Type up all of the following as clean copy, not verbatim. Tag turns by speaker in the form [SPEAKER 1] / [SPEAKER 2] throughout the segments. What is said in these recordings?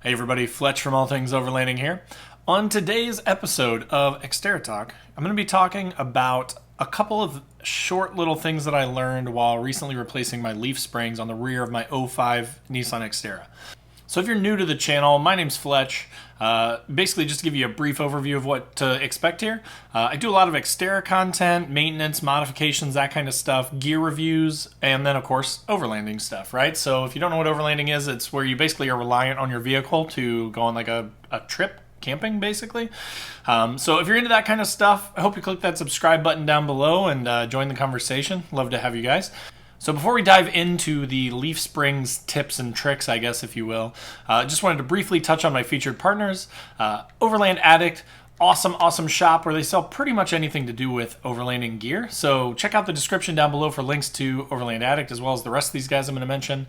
[SPEAKER 1] Hey everybody, Fletch from All Things Overlanding here. On today's episode of Xterra Talk, I'm going to be talking about a couple of short little things that I learned while recently replacing my leaf springs on the rear of my '05 Nissan Xterra. So if you're new to the channel, my name's Fletch. Basically, just to give you a brief overview of what to expect here. I do a lot of Xterra content, maintenance, modifications, that kind of stuff, gear reviews, and then, of course, overlanding stuff, right? So if you don't know what overlanding is, it's where you basically are reliant on your vehicle to go on like a trip, camping, basically. So if you're into that kind of stuff, I hope you click that subscribe button down below and join the conversation. Love to have you guys. So before we dive into the leaf springs tips and tricks, I guess, if you will, just wanted to briefly touch on my featured partners. Overland Addict, awesome shop where they sell pretty much anything to do with overlanding gear. So check out the description down below for links to Overland Addict as well as the rest of these guys I'm going to mention.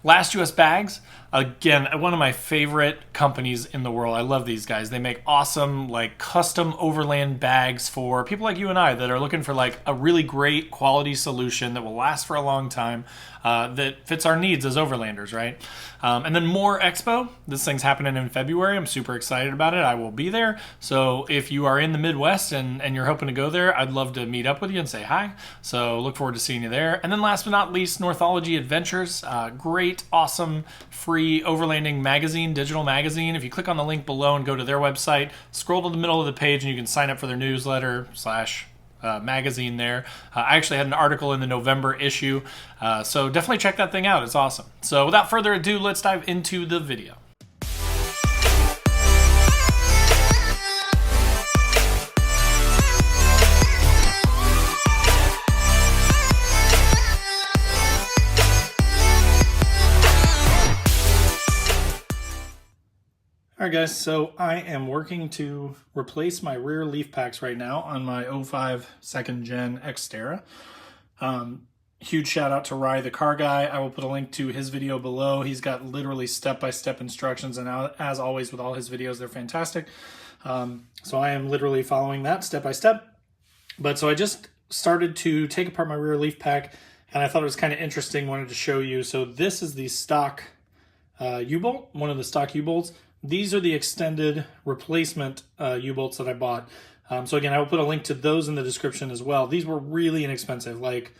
[SPEAKER 1] Last US Bags, again, one of my favorite companies in the world. I love these guys. They make awesome, like, custom overland bags for people like you and I that are looking for like a really great quality solution that will last for a long time, that fits our needs as overlanders, right? And then More Expo. This thing's happening in February. I'm super excited about it. I will be there. So if you are in the Midwest and you're hoping to go there, I'd love to meet up with you and say hi. So look forward to seeing you there. And then last but not least, Northology Adventures. Great, awesome, free overlanding magazine, digital magazine. If you click on the link below and go to their website, scroll to the middle of the page and you can sign up for their newsletter / magazine there. I actually had an article in the November issue, so definitely check that thing out. It's awesome. So without further ado, let's dive into the video. Alright guys, so I am working to replace my rear leaf packs right now on my '05 2nd gen Xterra. Huge shout out to Rye the car guy. I will put a link to his video below. He's got literally step-by-step instructions, and as always with all his videos, they're fantastic. So I am literally following that step-by-step. But so I just started to take apart my rear leaf pack, and I thought it was kind of interesting, wanted to show you. So this is the stock U-bolt, one of the stock U-bolts. These are the extended replacement U-bolts that I bought. So again, I will put a link to those in the description as well. These were really inexpensive, like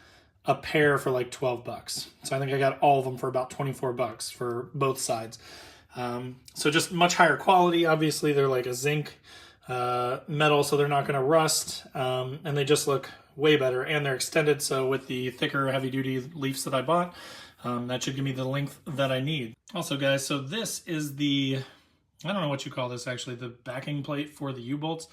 [SPEAKER 1] a pair for like 12 bucks. So I think I got all of them for about 24 bucks for both sides. So just much higher quality. Obviously, they're like a zinc metal, so they're not going to rust. And they just look way better. And they're extended, so with the thicker, heavy-duty leafs that I bought, that should give me the length that I need. Also, guys, so this is the... I don't know what you call this, actually, the backing plate for the U-bolts.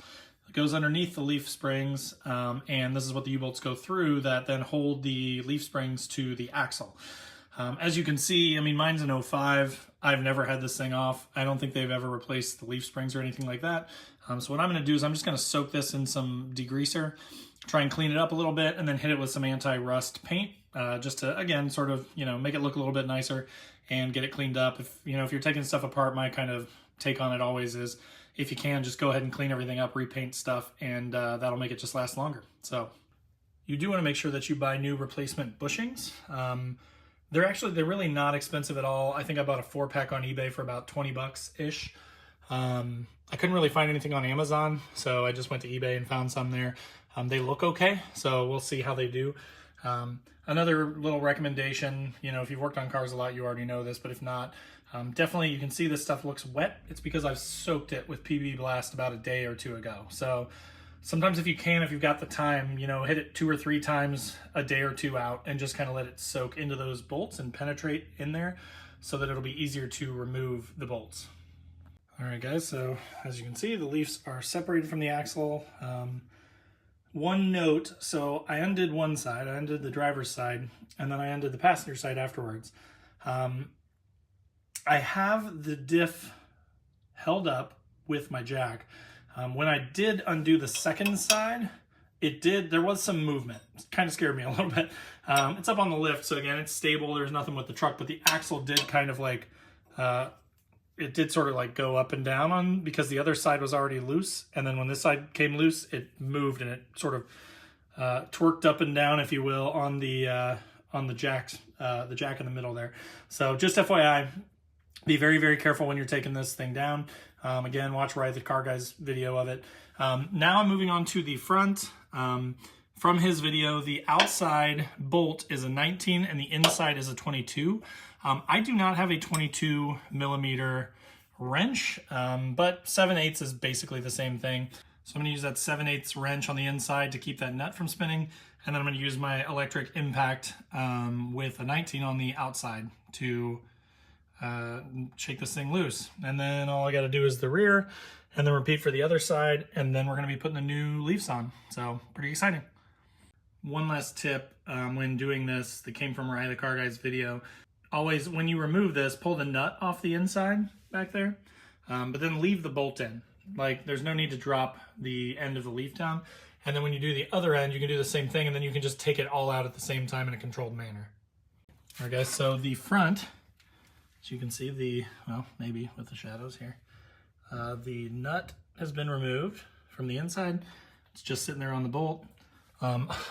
[SPEAKER 1] It goes underneath the leaf springs, and this is what the U-bolts go through that then hold the leaf springs to the axle. As you can see, I mean, mine's an '05. I've never had this thing off. I don't think they've ever replaced the leaf springs or anything like that. So what I'm going to do is I'm just going to soak this in some degreaser, try and clean it up a little bit, and then hit it with some anti-rust paint, just to, again, sort of, make it look a little bit nicer and get it cleaned up. If you're taking stuff apart, my kind of take on it always is, if you can, just go ahead and clean everything up, repaint stuff, and that'll make it just last longer. So you do want to make sure that you buy new replacement bushings. They're really not expensive at all. I think I bought a 4-pack on eBay for about 20 bucks-ish. I couldn't really find anything on Amazon, so I just went to eBay and found some there. They look okay, so we'll see how they do. Another little recommendation, if you've worked on cars a lot, you already know this, but if not, definitely you can see this stuff looks wet. It's because I've soaked it with PB Blast about a day or two ago. So sometimes if you've got the time, hit it 2 or 3 times a day or two out and just kind of let it soak into those bolts and penetrate in there so that it'll be easier to remove the bolts. All right, guys, so as you can see, the leaves are separated from the axle. One note, so I undid one side, I undid the driver's side, and then I undid the passenger side afterwards. I have the diff held up with my jack. When I did undo the second side, there was some movement. It kind of scared me a little bit. It's up on the lift, so again, it's stable, there's nothing with the truck, but the axle did kind of like, it did sort of like go up and down because the other side was already loose, and then when this side came loose, it moved and it sort of twerked up and down, if you will, on the jack in the middle there. So just FYI, Be very, very careful when you're taking this thing down. Again, watch Ride the Car Guy's video of it. Now I'm moving on to the front. From his video, the outside bolt is a 19 and the inside is a 22. I do not have a 22 millimeter wrench, but 7/8 is basically the same thing. So I'm gonna use that 7/8 wrench on the inside to keep that nut from spinning. And then I'm gonna use my electric impact with a 19 on the outside to shake this thing loose. And then all I gotta do is the rear, and then repeat for the other side, and then we're gonna be putting the new leaves on. So pretty exciting. One last tip when doing this that came from Ride the Car Guy's video. Always, when you remove this, pull the nut off the inside back there, but then leave the bolt in. Like, there's no need to drop the end of the leaf down. And then when you do the other end, you can do the same thing, and then you can just take it all out at the same time in a controlled manner. All right, guys, so the front, as you can see, well, maybe with the shadows here, the nut has been removed from the inside. It's just sitting there on the bolt.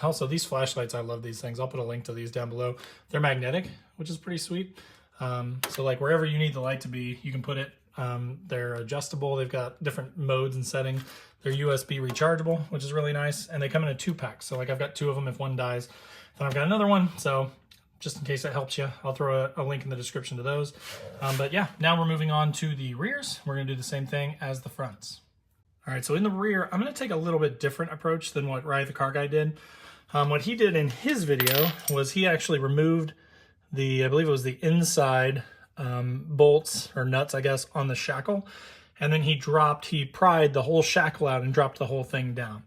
[SPEAKER 1] Also, these flashlights, I love these things. I'll put a link to these down below. They're magnetic, which is pretty sweet. So like wherever you need the light to be, you can put it. They're adjustable. They've got different modes and settings. They're USB rechargeable, which is really nice. And they come in a 2-pack. So like I've got 2 of them. If one dies, then I've got another one. So just in case that helps you, I'll throw a link in the description to those. But yeah, now we're moving on to the rears. We're gonna do the same thing as the fronts. All right, so in the rear, I'm gonna take a little bit different approach than what Ride the Car Guy did. What he did in his video was he actually removed I believe it was the inside bolts or nuts, I guess, on the shackle. And then he pried the whole shackle out and dropped the whole thing down.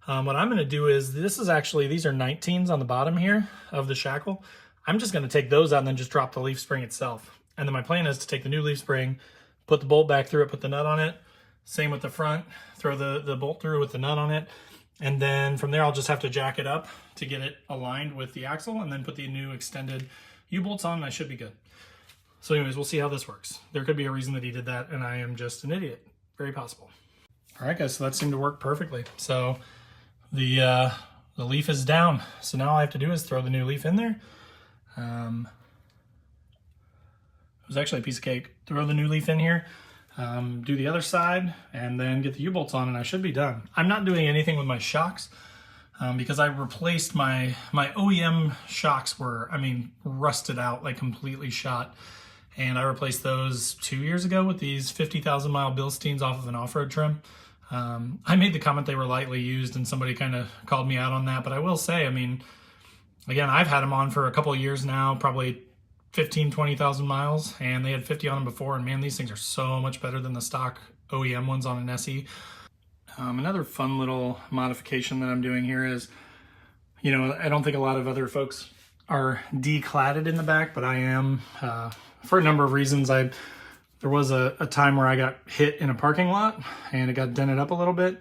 [SPEAKER 1] What I'm gonna do is, these are 19s on the bottom here of the shackle. I'm just gonna take those out and then just drop the leaf spring itself. And then my plan is to take the new leaf spring, put the bolt back through it, put the nut on it. Same with the front, throw the bolt through with the nut on it. And then from there, I'll just have to jack it up to get it aligned with the axle and then put the new extended U-bolts on and I should be good. So anyways, we'll see how this works. There could be a reason that he did that and I am just an idiot. Very possible. All right, guys, so that seemed to work perfectly. So the leaf is down. So now all I have to do is throw the new leaf in there. It was actually a piece of cake. Throw the new leaf in here. Do the other side and then get the U-bolts on and I should be done. I'm not doing anything with my shocks because I replaced my OEM shocks were, rusted out, like completely shot. And I replaced those 2 years ago with these 50,000 mile Bilsteins off of an off-road trim. I made the comment they were lightly used and somebody kind of called me out on that. But I will say, again, I've had them on for a couple of years now, probably 20,000 miles, and they had 50 on them before, and man, these things are so much better than the stock OEM ones on an SE. Another fun little modification that I'm doing here is, I don't think a lot of other folks are decladded in the back, but I am, for a number of reasons. There was a time where I got hit in a parking lot, and it got dented up a little bit,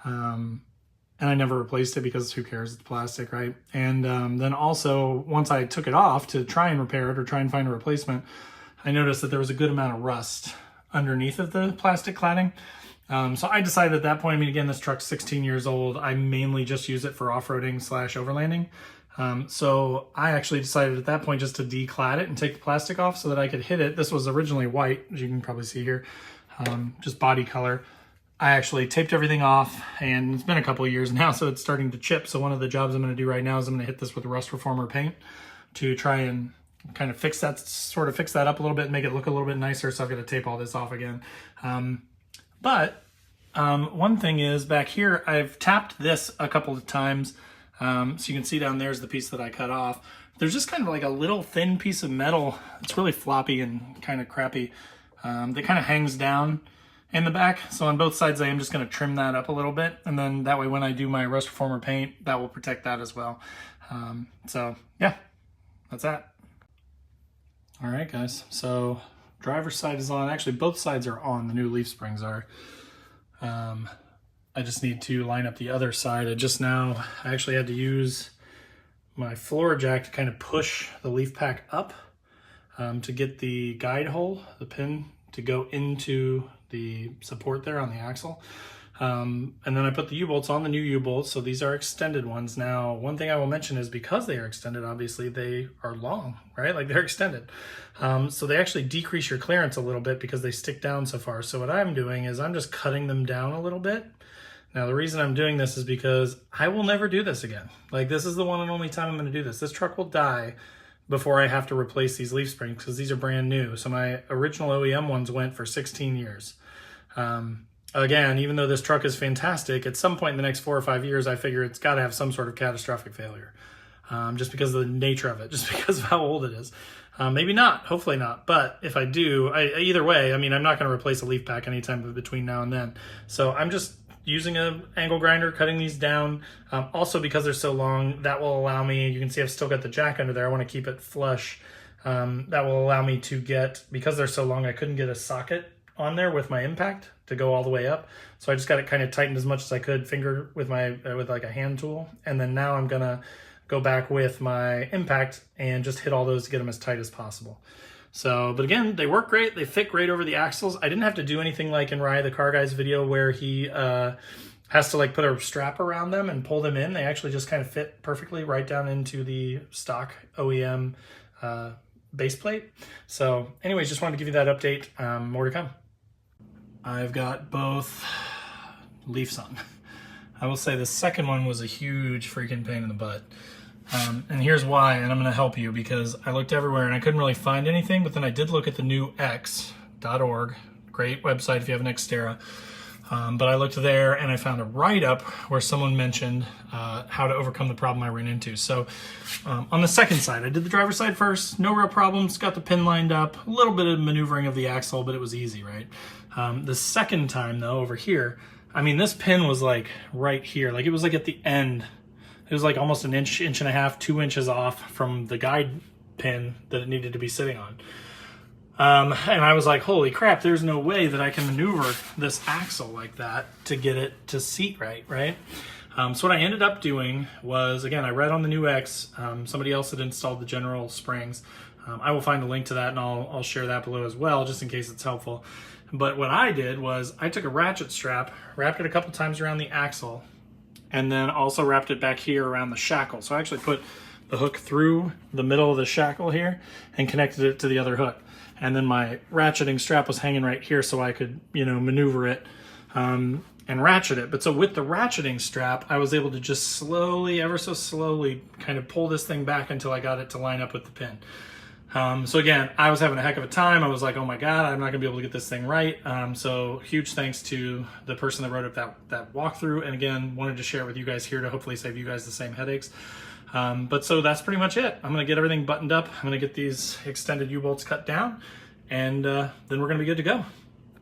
[SPEAKER 1] and I never replaced it because who cares, it's plastic, right? And then also, once I took it off to try and repair it or try and find a replacement, I noticed that there was a good amount of rust underneath of the plastic cladding. So I decided at that point, again, this truck's 16 years old. I mainly just use it for off-roading / overlanding. So I actually decided at that point just to declad it and take the plastic off so that I could hit it. This was originally white, as you can probably see here, just body color. I actually taped everything off, and it's been a couple of years now, so it's starting to chip. So one of the jobs I'm going to do right now is I'm going to hit this with rust reformer paint to try and kind of fix that up a little bit and make it look a little bit nicer. So I've got to tape all this off again. But one thing is, back here, I've tapped this a couple of times. So you can see down there's the piece that I cut off. There's just kind of like a little thin piece of metal. It's really floppy and kind of crappy. That kind of hangs down in the back. So on both sides, I am just going to trim that up a little bit. And then that way, when I do my rust reformer paint, that will protect that as well. So yeah, that's that. All right, guys. So driver's side is on. Actually, both sides are on. The new leaf springs are. I just need to line up the other side. I actually had to use my floor jack to kind of push the leaf pack up to get the guide hole, the pin, to go into the support there on the axle. And then I put the U-bolts on the new U-bolts, so these are extended ones. Now, one thing I will mention is because they are extended, obviously they are long, right? Like they're extended. So they actually decrease your clearance a little bit because they stick down so far. So what I'm doing is I'm just cutting them down a little bit. Now, the reason I'm doing this is because I will never do this again. Like, this is the one and only time I'm going to do this. This truck will die before I have to replace these leaf springs because these are brand new. So my original OEM ones went for 16 years. Again, even though this truck is fantastic, at some point in the next 4 or 5 years, I figure it's got to have some sort of catastrophic failure. Just because of the nature of it, just because of how old it is. Maybe not, hopefully not. But if I do, either way, I mean, I'm not going to replace a leaf pack anytime between now and then. So I'm just using an angle grinder, cutting these down. Also, because they're so long, that will allow me, you can see I've still got the jack under there. I want to keep it flush. That will allow me to get, because they're so long, I couldn't get a socket on there with my impact to go all the way up. So I just got it kind of tightened as much as I could, finger with my, with like a hand tool. And then now I'm gonna go back with my impact and just hit all those to get them as tight as possible. So, but again, they work great. They fit great over the axles. I didn't have to do anything like in Rye, the car guy's video, where he has to like put a strap around them and pull them in. They actually just kind of fit perfectly right down into the stock OEM base plate. So anyways, just wanted to give you that update. More to come. I've got both leafs on. I will say the second one was a huge freaking pain in the butt. And here's why, and I'm going to help you because I looked everywhere and I couldn't really find anything, but then I did look at the new X.org. Great website if you have an Xterra. But I looked there and I found a write-up where someone mentioned how to overcome the problem I ran into. So on the second side, I did the driver's side first, no real problems, got the pin lined up, a little bit of maneuvering of the axle, but it was easy, right? The second time though, over here, I mean, this pin was like right here, like it was like at the end. It was like almost an inch, inch and a half, 2 inches off from the guide pin that it needed to be sitting on. And I was like, holy crap, there's no way that I can maneuver this axle like that to get it to seat right? So what I ended up doing was, again, I read on the new X, somebody else had installed the general springs. I will find a link to that and I'll share that below as well, just in case it's helpful. But what I did was I took a ratchet strap, wrapped it a couple times around the axle, and then also wrapped it back here around the shackle. So I actually put the hook through the middle of the shackle here and connected it to the other hook. And then my ratcheting strap was hanging right here so I could, you know, maneuver it and ratchet it. But so with the ratcheting strap, I was able to just slowly, ever so slowly, kind of pull this thing back until I got it to line up with the pin. So again, I was having a heck of a time. I was like, oh my God, I'm not gonna be able to get this thing right. So huge thanks to the person that wrote up that walkthrough. And again, wanted to share it with you guys here to hopefully save you guys the same headaches. But so that's pretty much it. I'm gonna get everything buttoned up. I'm gonna get these extended U-bolts cut down, and then we're gonna be good to go.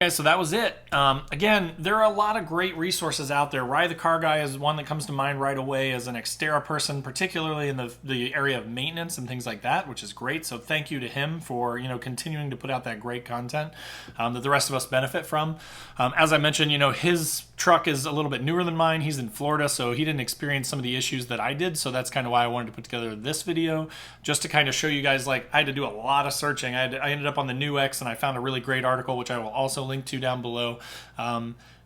[SPEAKER 1] Okay, so that was it. Again, there are a lot of great resources out there. Rye the Car Guy is one that comes to mind right away as an Xterra person, particularly in the area of maintenance and things like that, which is great. So thank you to him for, you know, continuing to put out that great content that the rest of us benefit from. As I mentioned, you know, his truck is a little bit newer than mine. He's in Florida, so he didn't experience some of the issues that I did. So that's kind of why I wanted to put together this video, just to kind of show you guys, like, I had to do a lot of searching. I ended up on the new X and I found a really great article, which I will also link to down below.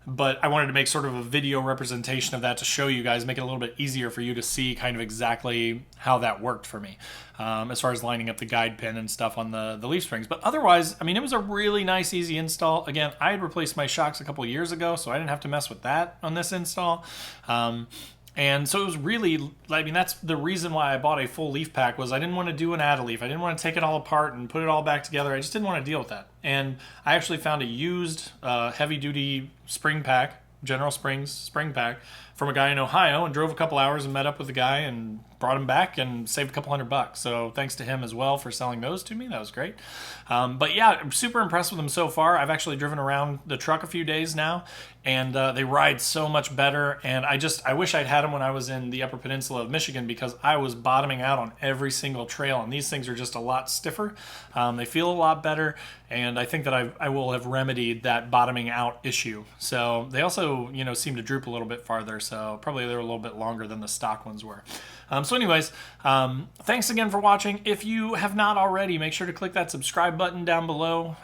[SPEAKER 1] But I wanted to make sort of a video representation of that to show you guys, make it a little bit easier for you to see kind of exactly how that worked for me, as far as lining up the guide pin and stuff on the leaf springs. But otherwise, I mean, it was a really nice, easy install. Again, I had replaced my shocks a couple years ago, so I didn't have to mess with that on this install. And so it was really, I mean, that's the reason why I bought a full leaf pack, was I didn't want to do an add-a-leaf. I didn't want to take it all apart and put it all back together. I just didn't want to deal with that. And I actually found a used heavy-duty spring pack, General Springs spring pack, from a guy in Ohio, and drove a couple hours and met up with the guy and brought him back and saved a couple $100. So thanks to him as well for selling those to me. That was great. But yeah, I'm super impressed with them so far. I've actually driven around the truck a few days now, and they ride so much better. And I wish I'd had them when I was in the Upper Peninsula of Michigan, because I was bottoming out on every single trail, and these things are just a lot stiffer. They feel a lot better, and I think that I will have remedied that bottoming out issue. So they also, you know, seem to droop a little bit farther. so probably they're a little bit longer than the stock ones were. So anyways, thanks again for watching. If you have not already, make sure to click that subscribe button down below.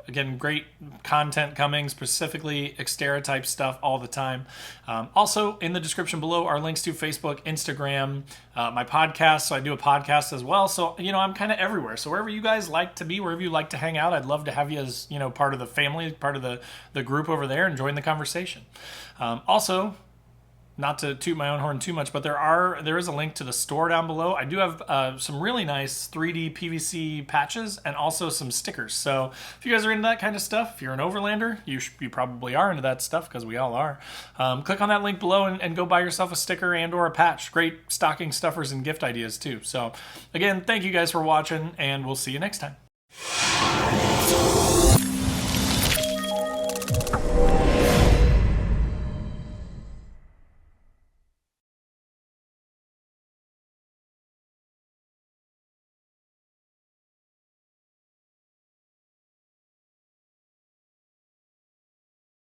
[SPEAKER 1] Again, great content coming, specifically Xterra type stuff all the time. Also, in the description below are links to Facebook, Instagram, my podcast. So I do a podcast as well. So, you know, I'm kind of everywhere. So wherever you guys like to be, wherever you like to hang out, I'd love to have you as, you know, part of the family, part of the group over there, and join the conversation. Also, not to toot my own horn too much, but there is a link to the store down below. I do have some really nice 3D PVC patches and also some stickers. So if you guys are into that kind of stuff, if you're an Overlander, you probably are into that stuff, because we all are. Click on that link below and go buy yourself a sticker and or a patch. Great stocking stuffers and gift ideas too. So again, thank you guys for watching, and we'll see you next time.